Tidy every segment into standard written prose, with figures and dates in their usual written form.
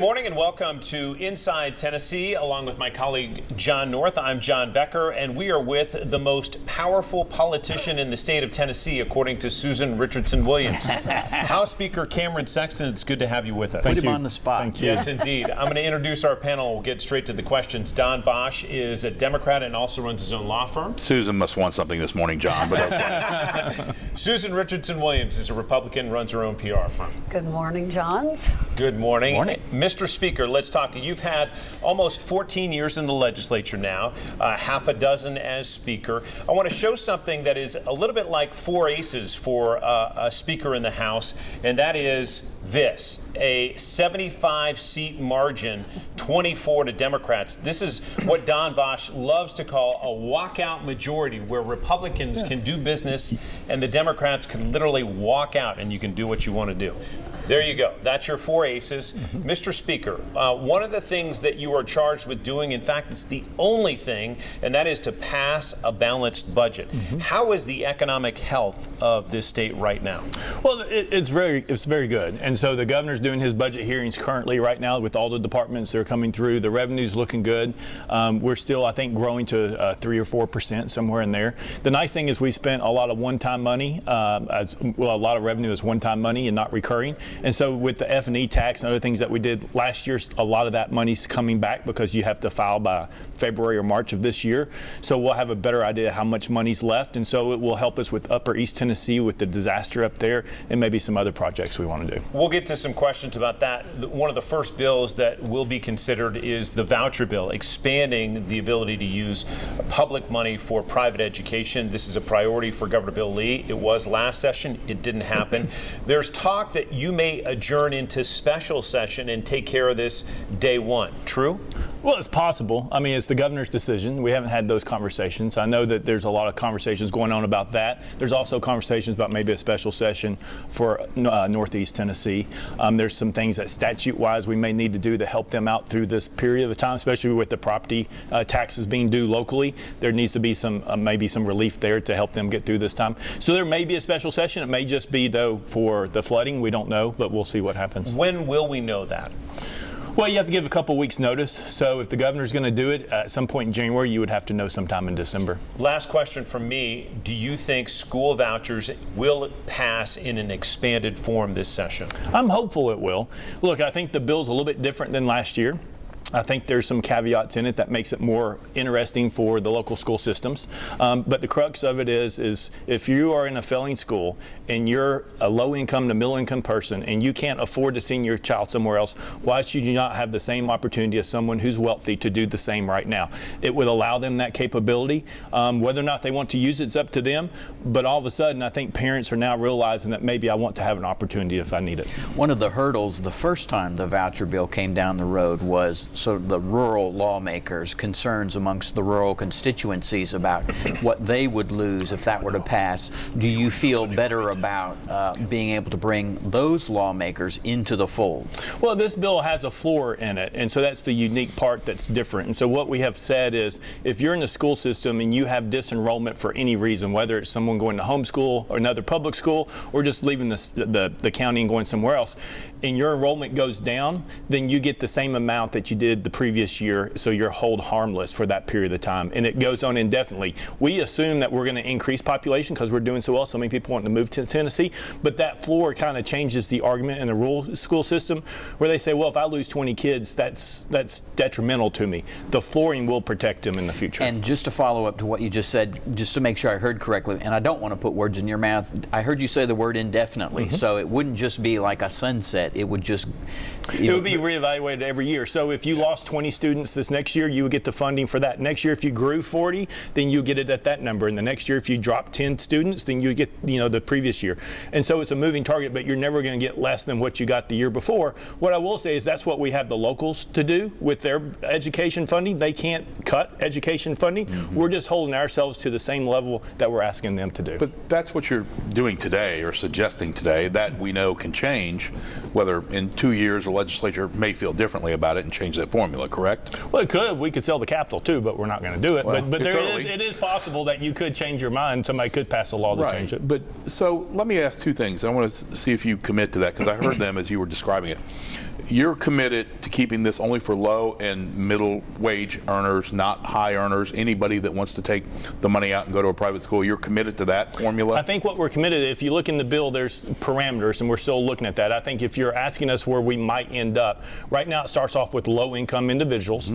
morning and welcome to Inside Tennessee, along with my colleague John North. I'm John Becker, and we are with the most powerful politician in the state of Tennessee, according to Susan Richardson Williams. House Speaker Cameron Sexton, it's good to have you with us. Put him on the spot. Thank you. Yes, indeed. I'm going to introduce our panel. We'll get straight to the questions. Don Bosch is a Democrat and also runs his own law firm. Susan must want something this morning, John, but okay. Susan Richardson Williams is a Republican, runs her own PR firm. Good morning, Johns. Good morning. Morning. Mr. Speaker, let's talk. You've had almost 14 years in the legislature now, half a dozen as Speaker. I want to show something that is a little bit like four aces for a Speaker in the House, and that is this, a 75-seat margin, 24 to Democrats. This is what Don Bosch loves to call a walkout majority, where Republicans can do business and the Democrats can literally walk out and you can do what you want to do. There you go. That's your four aces. Mr. Speaker, one of the things that you are charged with doing, in fact, it's the only thing, and that is to pass a balanced budget. How is the economic health of this state right now? Well, it's very good. And so the governor's doing his budget hearings currently right now with all the departments that are coming through. The revenue's looking good. We're still, I think, growing to 3 or 4%, somewhere in there. The nice thing is we spent a lot of one-time money, a lot of revenue is one-time money and not recurring. And so with the F&E tax and other things that we did last year, a lot of that money's coming back because you have to file by February or March of this year. So we'll have a better idea how much money's left. And so it will help us with Upper East Tennessee with the disaster up there and maybe some other projects we want to do. We'll get to some questions about that. One of the first bills that will be considered is the voucher bill, expanding the ability to use public money for private education. This is a priority for Governor Bill Lee. It was last session. It didn't happen. There's talk that you may adjourn into special session and take care of this day one. True? Well, it's possible. I mean, it's the governor's decision. We haven't had those conversations. I know that there's a lot of conversations going on about that. There's also conversations about maybe a special session for Northeast Tennessee. There's some things that statute-wise we may need to do to help them out through this period of time, especially with the property taxes being due locally. There needs to be some maybe some relief there to help them get through this time. So there may be a special session. It may just be, though, for the flooding. We don't know, but we'll see what happens. When will we know that? Well, you have to give a couple weeks notice. So if the governor's going to do it at some point in January, you would have to know sometime in December. Last question from me. Do you think school vouchers will pass in an expanded form this session? I'm hopeful it will. Look, I think the bill's a little bit different than last year. I think there's some caveats in it that makes it more interesting for the local school systems. But the crux of it is if you are in a failing school and you're a low-income to middle-income person and you can't afford to send your child somewhere else, why should you not have the same opportunity as someone who's wealthy to do the same right now? It would allow them that capability. Whether or not they want to use it's up to them. But all of a sudden, I think parents are now realizing that maybe I want to have an opportunity if I need it. One of the hurdles the first time the voucher bill came down the road was so the rural lawmakers, concerns amongst the rural constituencies about what they would lose if that were to pass. Do you feel better about being able to bring those lawmakers into the fold? Well, this bill has a floor in it, and so that's the unique part that's different. And so what we have said is if you're in the school system and you have disenrollment for any reason, whether it's someone going to homeschool or another public school or just leaving the county and going somewhere else, and your enrollment goes down, then you get the same amount that you did the previous year, so you're hold harmless for that period of time, and it goes on indefinitely. We assume that we're going to increase population because we're doing so well, so many people want to move to Tennessee, but that floor kind of changes the argument in the rural school system where they say, well, if I lose 20 kids, that's detrimental to me. The flooring will protect them in the future. And just to follow up to what you just said, just to make sure I heard correctly, and I don't want to put words in your mouth, I heard you say the word indefinitely, so it wouldn't just be like a sunset, it would just... It would be reevaluated every year. So if you lost 20 students this next year, you would get the funding for that. Next year, if you grew 40, then you get it at that number. And the next year, if you drop 10 students, then you get, the previous year. And so it's a moving target, but you're never going to get less than what you got the year before. What I will say is that's what we have the locals to do with their education funding. They can't cut education funding. We're just holding ourselves to the same level that we're asking them to do. But that's what you're doing today or suggesting today. That we know can change, whether in 2 years the legislature may feel differently about it and change that formula, correct? Well, it could. We could sell the Capitol too, but we're not going to do it. Well, but it is possible that you could change your mind. Somebody could pass a law to change it. But so let me ask two things. I want to see if you commit to that because I heard them as you were describing it. You're committed to keeping this only for low and middle wage earners, not high earners, anybody that wants to take the money out and go to a private school. You're committed to that formula? I think what we're committed, if you look in the bill, there's parameters, and we're still looking at that. I think if you're asking us where we might end up, right now it starts off with low-income individuals.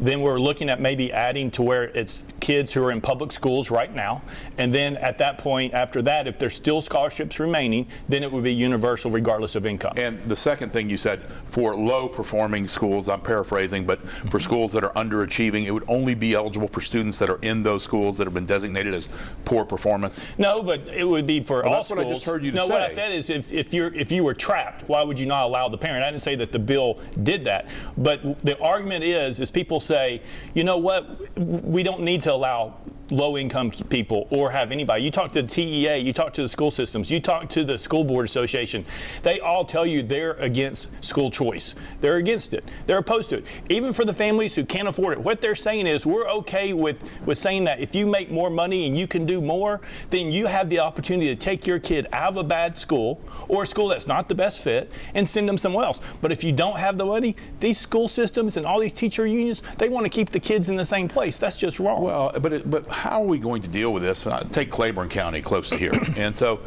Then we're looking at maybe adding to where it's kids who are in public schools right now. And then at that point, after that, if there's still scholarships remaining, then it would be universal regardless of income. And the second thing you said, for low-performing schools, I'm paraphrasing, but for schools that are underachieving, it would only be eligible for students that are in those schools that have been designated as poor performance? No, but it would be for all that's schools. what I just heard you no, say. what I said is if you were trapped, why would you not allow the parent? I didn't say that the bill did that. But the argument is people say, you know what, we don't need to allow low-income people or have anybody. You talk to the TEA, you talk to the school systems, you talk to the school board association. They all tell you they're against school choice. They're against it. They're opposed to it. Even for the families who can't afford it, what they're saying is we're okay with saying that if you make more money and you can do more, then you have the opportunity to take your kid out of a bad school or a school that's not the best fit and send them somewhere else. But if you don't have the money, these school systems and all these teacher unions, they want to keep the kids in the same place. That's just wrong. Well, but how are we going to deal with this? Take Claiborne County close to here. And so,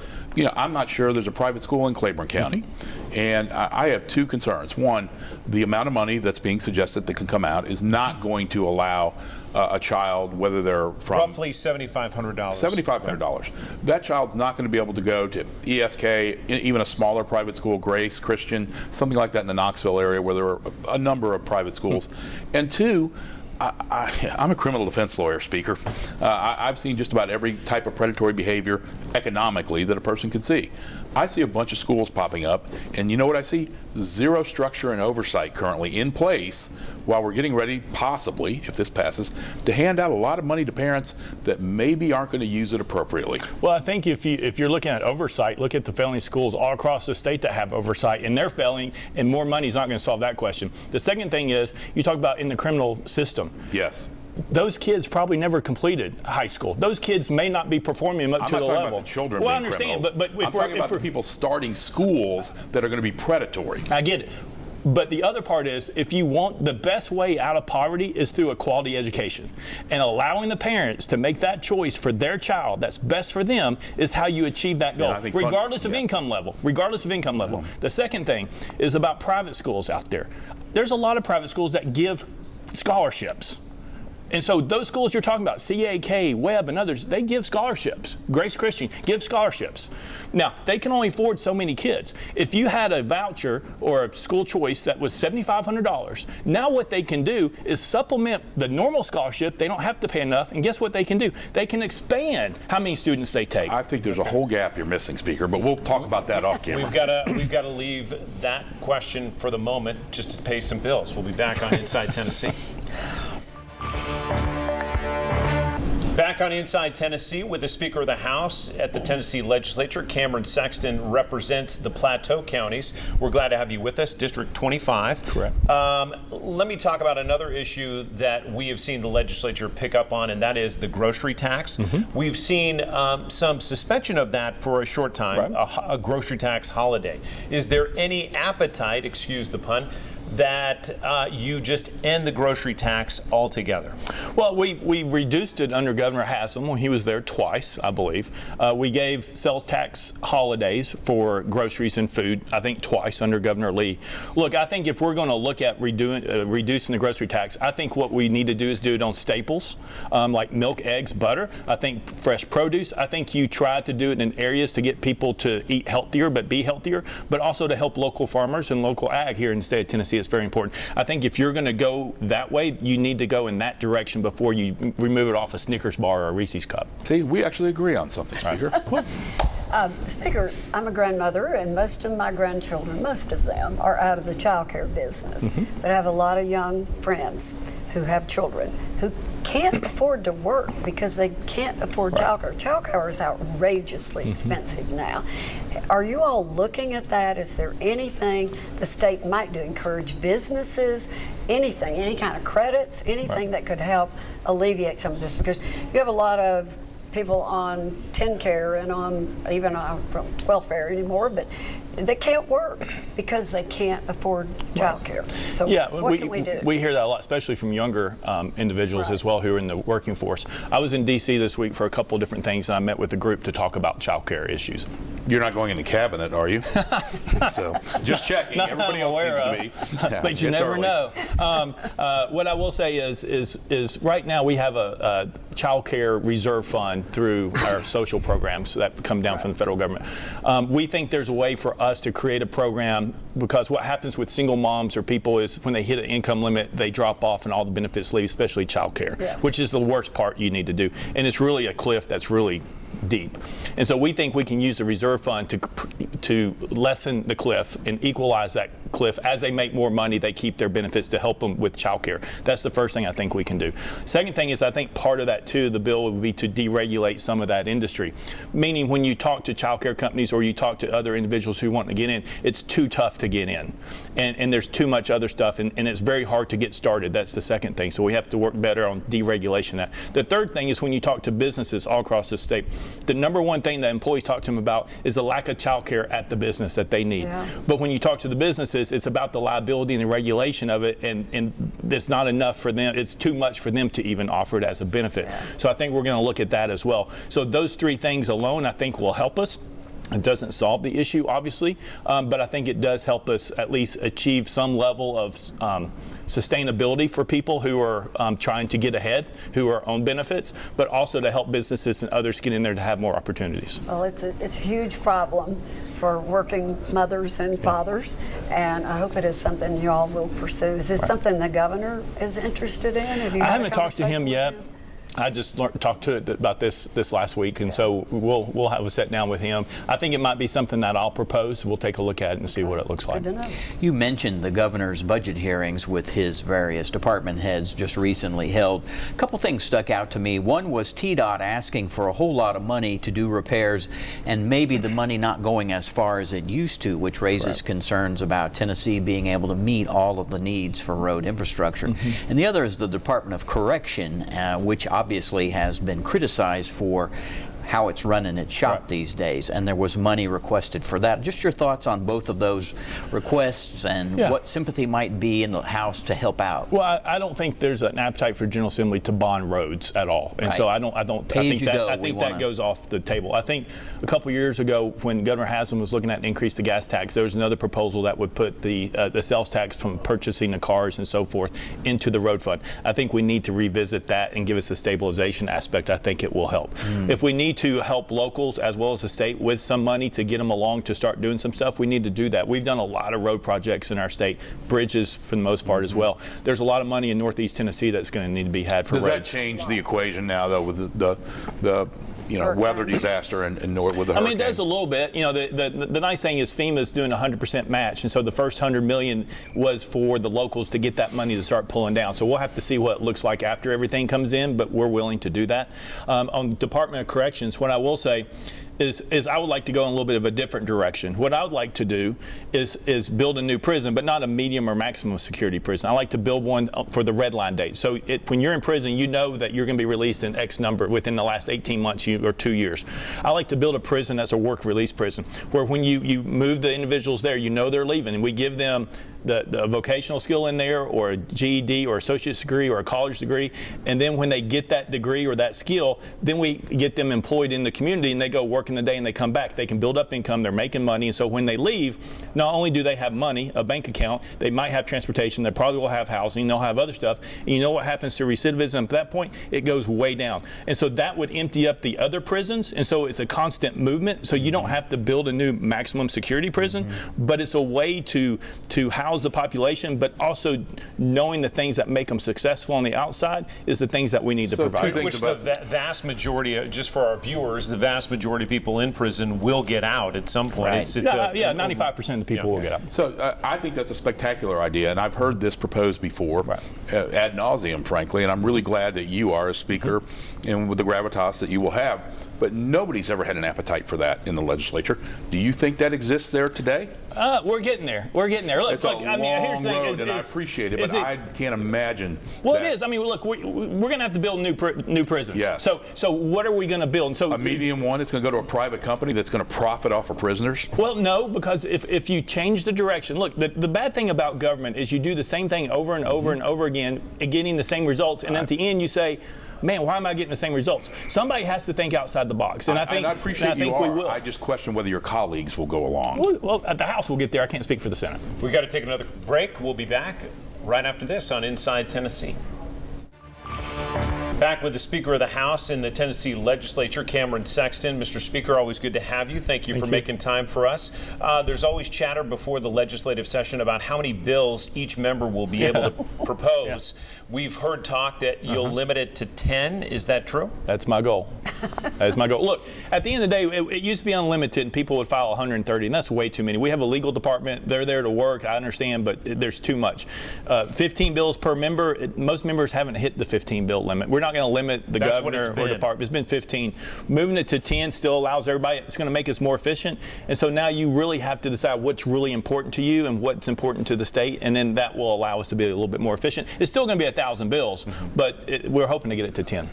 I'm not sure there's a private school in Claiborne County. And I have two concerns. One, the amount of money that's being suggested that can come out is not going to allow a child, whether they're from roughly $7,500. $7,500. That child's not going to be able to go to ESK, even a smaller private school, Grace, Christian, something like that in the Knoxville area where there are a number of private schools. And two, I'm a criminal defense lawyer, Speaker. I've seen just about every type of predatory behavior economically that a person can see. I see a bunch of schools popping up, and you know what I see? Zero structure and oversight currently in place while we're getting ready, possibly, if this passes, to hand out a lot of money to parents that maybe aren't going to use it appropriately. Well, I think if you're looking at oversight, look at the failing schools all across the state that have oversight, and they're failing, and more money is not going to solve that question. The second thing is, you talk about in the criminal system. Yes. Those kids probably never completed high school. Those kids may not be performing up to the level. I'm not talking about the children being I understand, criminals. but I'm talking about the people starting schools that are going to be predatory. I get it. But the other part is, if you want the best way out of poverty is through a quality education. And allowing the parents to make that choice for their child that's best for them is how you achieve that goal, regardless of income level. Regardless of income level. The second thing is about private schools out there. There's a lot of private schools that give scholarships. And so those schools you're talking about, CAK, Webb, and others, they give scholarships. Grace Christian gives scholarships. Now, they can only afford so many kids. If you had a voucher or a school choice that was $7,500, now what they can do is supplement the normal scholarship. They don't have to pay enough. And guess what they can do? They can expand how many students they take. I think there's a whole gap you're missing, Speaker, but we'll talk about that off camera. We've got to leave that question for the moment just to pay some bills. We'll be back on Inside Tennessee. Back on Inside Tennessee with the Speaker of the House at the Tennessee Legislature. Cameron Sexton represents the Plateau counties. We're glad to have you with us, District 25. Correct. Let me talk about another issue that we have seen the legislature pick up on, and that is the grocery tax. We've seen some suspension of that for a short time, a grocery tax holiday. Is there any appetite, excuse the pun, that you just end the grocery tax altogether? Well, we reduced it under Governor Haslam when he was there twice, I believe. We gave sales tax holidays for groceries and food, I think twice under Governor Lee. Look, I think if we're going to look at reducing the grocery tax, I think what we need to do is do it on staples like milk, eggs, butter. I think fresh produce. I think you try to do it in areas to get people to eat healthier but be healthier, but also to help local farmers and local ag here in the state of Tennessee. It's very important. I think if you're going to go that way, you need to go in that direction before you remove it off a Snickers bar or a Reese's cup. See, we actually agree on something, Speaker. Speaker, I'm a grandmother, and most of my grandchildren, most of them, are out of the child care business. But I have a lot of young friends who have children who can't afford to work because they can't afford childcare. Childcare is outrageously expensive now. Are you all looking at that? Is there anything the state might do? Encourage businesses, anything, any kind of credits, anything that could help alleviate some of this? Because you have a lot of people on TennCare and on even from welfare anymore, but they can't work because they can't afford child care. So what can we do? We hear that a lot, especially from younger individuals as well who are in the working force. I was in D.C. this week for a couple of different things, and I met with a group to talk about child care issues. You're not going in the cabinet, are you? So just checking. Everybody else seems to be. Yeah, but you never know. What I will say is right now we have a child care reserve fund through our social programs that come down from the federal government. We think there's a way for us to create a program, because what happens with single moms or people is when they hit an income limit, they drop off and all the benefits leave, especially child care, which is the worst part you need to do. And it's really a cliff that's really deep. And so we think we can use the reserve fund to lessen the cliff and equalize that cliff. As they make more money, they keep their benefits to help them with child care. That's the first thing I think we can do. Second thing is, I think part of that too, the bill would be to deregulate some of that industry. Meaning when you talk to child care companies or you talk to other individuals who want to get in, it's too tough to get in. And there's too much other stuff, and it's very hard to get started. That's the second thing. So we have to work better on deregulation of that. The third thing is, when you talk to businesses all across the state, the number one thing that employees talk to them about is the lack of child care at the business that they need. But when you talk to the businesses, it's about the liability and the regulation of it, and it's not enough for them. It's too much for them to even offer it as a benefit. So I think we're going to look at that as well. So those three things alone, I think, will help us. It doesn't solve the issue, obviously, but I think it does help us at least achieve some level of sustainability for people who are trying to get ahead, who are on benefits, but also to help businesses and others get in there to have more opportunities. Well, it's a huge problem for working mothers and fathers, and I hope it is something you all will pursue. Is this something the governor is interested in? I haven't talked to him yet. I just talked to it about this last week, and so we'll have a sit down with him. I think it might be something that I'll propose. We'll take a look at it and see what it looks like. You mentioned the governor's budget hearings with his various department heads just recently held. A couple things stuck out to me. One was TDOT asking for a whole lot of money to do repairs, and maybe the money not going as far as it used to, which raises concerns about Tennessee being able to meet all of the needs for road infrastructure. And the other is the Department of Correction, which obviously has been criticized for how it's running its shop these days, and there was money requested for that. Just your thoughts on both of those requests and what sympathy might be in the House to help out. Well, I don't think there's an appetite for General Assembly to bond roads at all, and so I think that goes off the table. I think a couple years ago, when Governor Haslam was looking at increase the gas tax, there was another proposal that would put the sales tax from purchasing the cars and so forth into the road fund. I think we need to revisit that and give us a stabilization aspect. I think it will help. If we need to help locals as well as the state with some money to get them along to start doing some stuff, we need to do that. We've done a lot of road projects in our state, bridges for the most part as well. There's a lot of money in Northeast Tennessee that's going to need to be had for roads. Does that change the equation now, though, with the weather disaster and with the hurricane? I mean, it does a little bit. The nice thing is FEMA's doing a 100% match, and so the first $100 million was for the locals to get that money to start pulling down. So we'll have to see what it looks like after everything comes in, but we're willing to do that. On the Department of Corrections, what I will say is I would like to go in a little bit of a different direction. What I would like to do is build a new prison, but not a medium or maximum security prison. I like to build one for the red line date. So when you're in prison, you know that you're going to be released in X number within the last 18 months or 2 years. I like to build a prison that's a work release prison, where when you move the individuals there, you know they're leaving, and we give them the vocational skill in there, or a GED or associate's degree or a college degree, and then when they get that degree or that skill, then we get them employed in the community, and they go work in the day and they come back. They can build up income, they're making money, and so when they leave, not only do they have money, a bank account, they might have transportation, they probably will have housing, they'll have other stuff, and you know what happens to recidivism at that point? It goes way down. And so that would empty up the other prisons, and so it's a constant movement, so you don't have to build a new maximum security prison, but it's a way to house the population, but also knowing the things that make them successful on the outside is the things that we need to provide. Which the vast majority, just for our viewers, the vast majority of people in prison will get out at some point. Right. 95% of the people will get out. So I think that's a spectacular idea, and I've heard this proposed before ad nauseum, frankly, and I'm really glad that you are a speaker and with the gravitas that you will have. but nobody's ever had an appetite for that in the legislature. Do you think that exists there today? We're getting there. We're getting there. Look, It's a long road, and I appreciate it, but I can't imagine. Well, it is. I mean, look, we're going to have to build new prisons. Yes. So what are we going to build? And so a medium one is going to go to a private company that's going to profit off of prisoners? Well, no, because if you change the direction, look, the bad thing about government is you do the same thing over and over and over again, getting the same results, and at the end you say, man, why am I getting the same results? Somebody has to think outside the box, and I think we will. I just question whether your colleagues will go along. Well, at the House we'll get there. I can't speak for the Senate. We got to take another break. We'll be back right after this on Inside Tennessee. Back with the Speaker of the House in the Tennessee Legislature, Cameron Sexton. Mr. Speaker, always good to have you. Thank you for making time for us. There's always chatter before the legislative session about how many bills each member will be able to propose. We've heard talk that you'll limit it to 10. Is that true? That's my goal. That's my goal. Look, at the end of the day, it used to be unlimited, and people would file 130, and that's way too many. We have a legal department. They're there to work. I understand, but there's too much. 15 bills per member. Most members haven't hit the 15 bill limit. We're not going to limit the governor or department. It's been 15. Moving it to 10 still allows everybody. It's going to make us more efficient. And so now you really have to decide what's really important to you and what's important to the state, and then that will allow us to be a little bit more efficient. It's still going to be 1,000 bills, but we're hoping to get it to 10.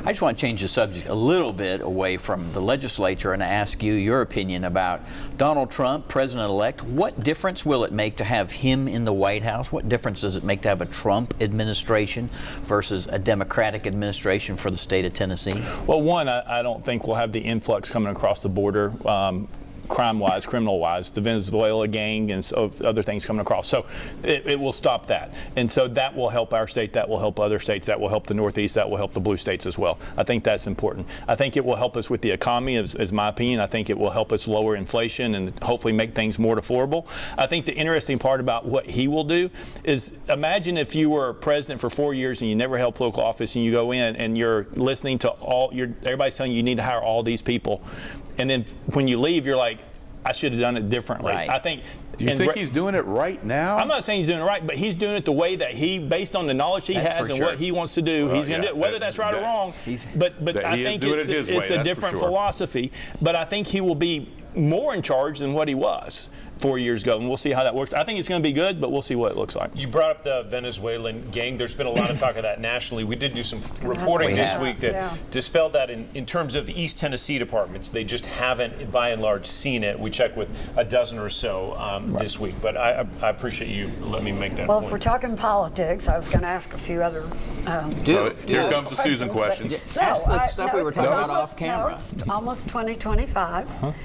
I just want to change the subject a little bit away from the legislature and ask you your opinion about Donald Trump, president-elect. What difference will it make to have him in the White House? What difference does it make to have a Trump administration versus a Democratic administration for the state of Tennessee? Well, one, I don't think we'll have the influx coming across the border. Crime-wise, criminal-wise, the Venezuela gang and other things coming across. So it will stop that. And so that will help our state, that will help other states, that will help the Northeast, that will help the blue states as well. I think that's important. I think it will help us with the economy, is my opinion. I think it will help us lower inflation and hopefully make things more affordable. I think the interesting part about what he will do is, imagine if you were president for 4 years and you never held political office, and you go in and you're listening to everybody's telling you need to hire all these people. And then when you leave, you're like, I should have done it differently. Right. I think. Do you think he's doing it right now? I'm not saying he's doing it right, but he's doing it the way that based on the knowledge he has and what he wants to do, he's going to do it. Whether that's right or wrong, but I think it's a different philosophy. But I think he will be more in charge than what he was 4 years ago, and we'll see how that works. I think it's going to be good, but we'll see what it looks like. You brought up the Venezuelan gang. There's been a lot of talk of that nationally. We did do some reporting this week that dispelled that in terms of East Tennessee departments. They just haven't, by and large, seen it. We checked with a dozen or so this week, but I appreciate you letting me make that point. Well, if we're talking politics, I was going to ask a few other Here comes the Susan questions. That's the stuff we were talking about off camera. No, it's almost 2025.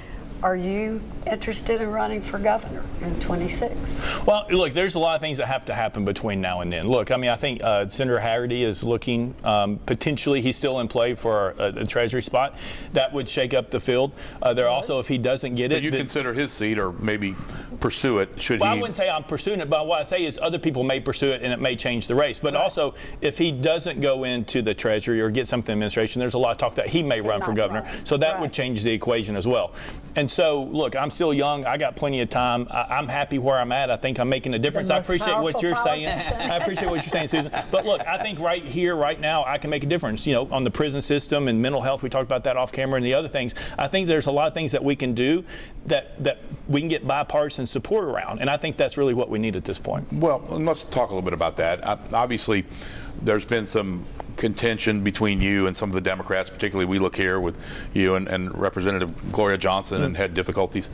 Are you interested in running for governor in 26? Well, look, there's a lot of things that have to happen between now and then. Look, I mean, I think Senator Haggerty is looking, potentially he's still in play for a Treasury spot. That would shake up the field. There also, if he doesn't get it. Do you consider his seat or maybe pursue it? I wouldn't say I'm pursuing it, but what I say is other people may pursue it and it may change the race. But also, if he doesn't go into the Treasury or get something in administration, there's a lot of talk that he may run for governor. So that would change the equation as well. And so, look, I'm still young. I got plenty of time. I'm happy where I'm at. I think I'm making a difference. I appreciate what you're saying. I appreciate what you're saying, Susan. But look, I think right here, right now, I can make a difference. You know, on the prison system and mental health, we talked about that off camera, and the other things. I think there's a lot of things that we can do that we can get bipartisan support around, and I think that's really what we need at this point. Well, let's talk a little bit about that. Obviously, there's been some contention between you and some of the Democrats, particularly we look here with you and Representative Gloria Johnson, and had difficulties.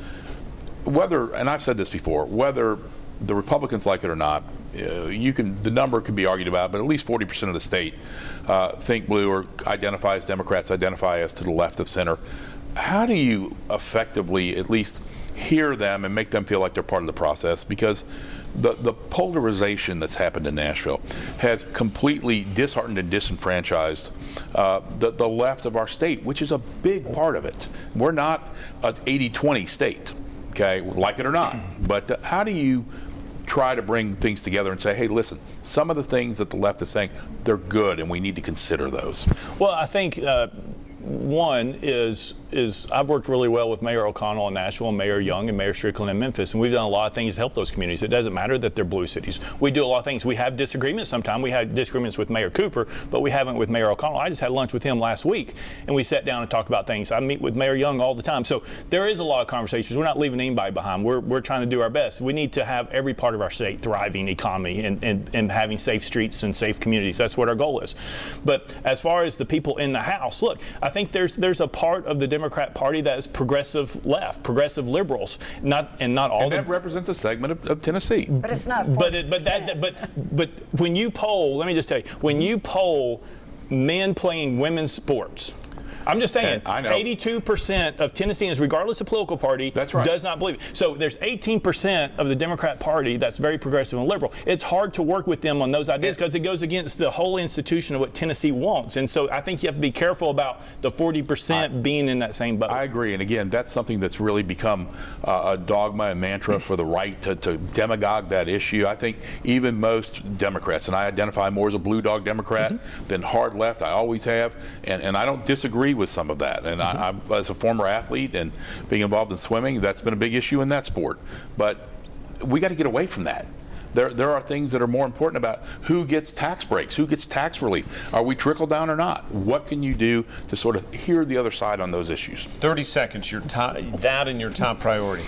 Whether, and I've said this before, whether the Republicans like it or not, the number can be argued about, but at least 40% of the state think blue or identify as Democrats, identify as to the left of center. How do you effectively at least hear them and make them feel like they're part of the process? Because the polarization that's happened in Nashville has completely disheartened and disenfranchised the left of our state, which is a big part of it. We're not an 80-20 state, okay, like it or not. But how do you try to bring things together and say, hey, listen, some of the things that the left is saying, they're good and we need to consider those? Well, I think one is I've worked really well with Mayor O'Connell in Nashville, and Mayor Young and Mayor Strickland in Memphis, and we've done a lot of things to help those communities. It doesn't matter that they're blue cities. We do a lot of things. We have disagreements sometimes. We had disagreements with Mayor Cooper, but we haven't with Mayor O'Connell. I just had lunch with him last week, and we sat down and talked about things. I meet with Mayor Young all the time. So there is a lot of conversations. We're not leaving anybody behind. We're trying to do our best. We need to have every part of our state thriving economy and having safe streets and safe communities. That's what our goal is. But as far as the people in the House, look, I think there's a part of the Democrat Party that is progressive left, progressive liberals, not all. And that represents a segment of Tennessee. But it's not. But when you poll, let me just tell you, when you poll men playing women's sports, I'm just saying, 82% of Tennesseans, regardless of political party, does not believe it. So there's 18% of the Democrat Party that's very progressive and liberal. It's hard to work with them on those ideas because it goes against the whole institution of what Tennessee wants. And so I think you have to be careful about the 40% being in that same boat. I agree. And again, that's something that's really become a dogma and mantra for the right to demagogue that issue. I think even most Democrats, and I identify more as a blue dog Democrat than hard left, I always have, and I don't disagree with some of that. And I, as a former athlete and being involved in swimming, that's been a big issue in that sport. But we got to get away from that. There are things that are more important about who gets tax breaks, who gets tax relief. Are we trickle down or not? What can you do to sort of hear the other side on those issues? 30 seconds, your top priority.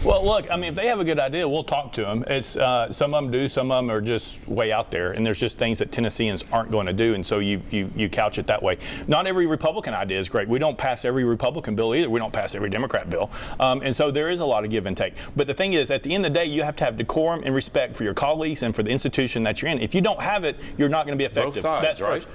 Well, look, I mean, if they have a good idea, we'll talk to them. It's some of them do, some of them are just way out there, and there's just things that Tennesseans aren't going to do, and so you couch it that way. Not every Republican idea is great. We don't pass every Republican bill either. We don't pass every Democrat bill, and so there is a lot of give and take. But the thing is, at the end of the day, you have to have decorum and respect for your colleagues and for the institution that you're in. If you don't have it, you're not going to be effective. Both sides, that's first.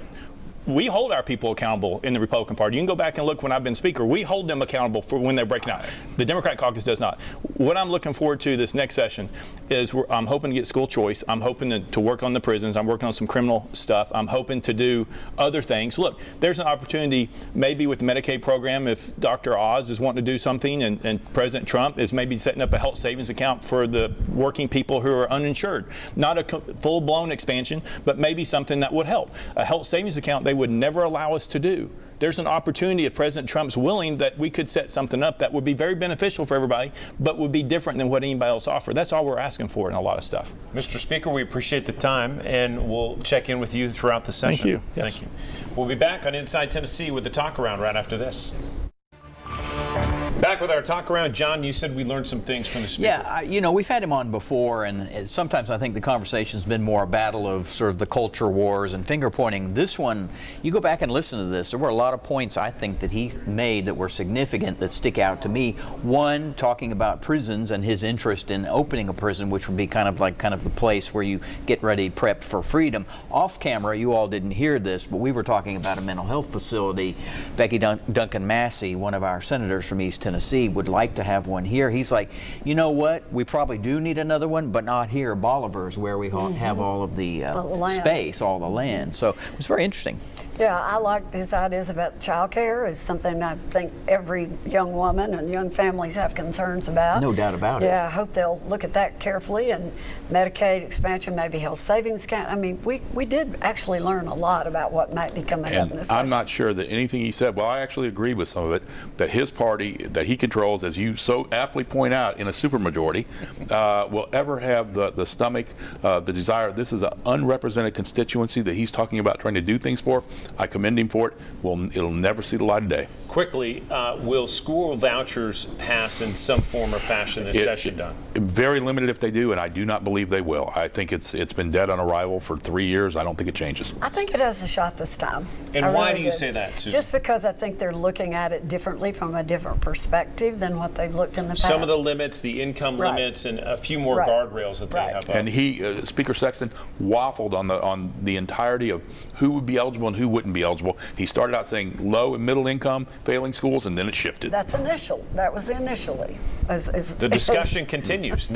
We hold our people accountable in the Republican Party. You can go back and look when I've been Speaker. We hold them accountable for when they're breaking out. The Democrat caucus does not. What I'm looking forward to this next session is I'm hoping to get school choice. I'm hoping to work on the prisons. I'm working on some criminal stuff. I'm hoping to do other things. Look, there's an opportunity maybe with the Medicaid program if Dr. Oz is wanting to do something and President Trump is maybe setting up a health savings account for the working people who are uninsured. Not a full-blown expansion, but maybe something that would help. A health savings account they would never allow us to do. There's an opportunity if President Trump's willing that we could set something up that would be very beneficial for everybody, but would be different than what anybody else offered. That's all we're asking for in a lot of stuff. Mr. Speaker, we appreciate the time, and we'll check in with you throughout the session. Thank you. Yes. Thank you. We'll be back on Inside Tennessee with the Talk Around right after this. Back with our Talk Around. John, you said we learned some things from the Speaker. Yeah, you know, we've had him on before, and sometimes I think the conversation's been more a battle of sort of the culture wars and finger pointing. This one, you go back and listen to this, there were a lot of points I think that he made that were significant that stick out to me. One, talking about prisons and his interest in opening a prison, which would be kind of the place where you get ready, prepped for freedom. Off camera, you all didn't hear this, but we were talking about a mental health facility. Becky Duncan Massey, one of our senators from East Tennessee, would like to have one here. He's like, you know what, we probably do need another one, but not here. Bolivar's where we have all of the space, all the land. So it was very interesting. Yeah, I like his ideas about child care. Is something I think every young woman and young families have concerns about. No doubt about it. Yeah, I hope they'll look at that carefully, and Medicaid expansion, maybe health savings account. I mean, we did actually learn a lot about what might be coming up in this session. I'm not sure that anything he said, well, I actually agree with some of it, that his party that he controls, as you so aptly point out, in a supermajority, will ever have the stomach, the desire. This is an unrepresented constituency that he's talking about trying to do things for. I commend him for it. It'll never see the light of day. Quickly, will school vouchers pass in some form or fashion this session done? Very limited if they do, and I do not believe they will. I think it's been dead on arrival for 3 years. I don't think it changes. I think it has a shot this time. And why do you say that, Susan? Just because I think they're looking at it differently from a different perspective than what they've looked in the past. Some of the limits, the income limits, and a few more guardrails that they have up. And he, Speaker Sexton, waffled on the entirety of who would be eligible and who wouldn't be eligible. He started out saying low and middle income, failing schools, and then it shifted. That was initially. The discussion continues.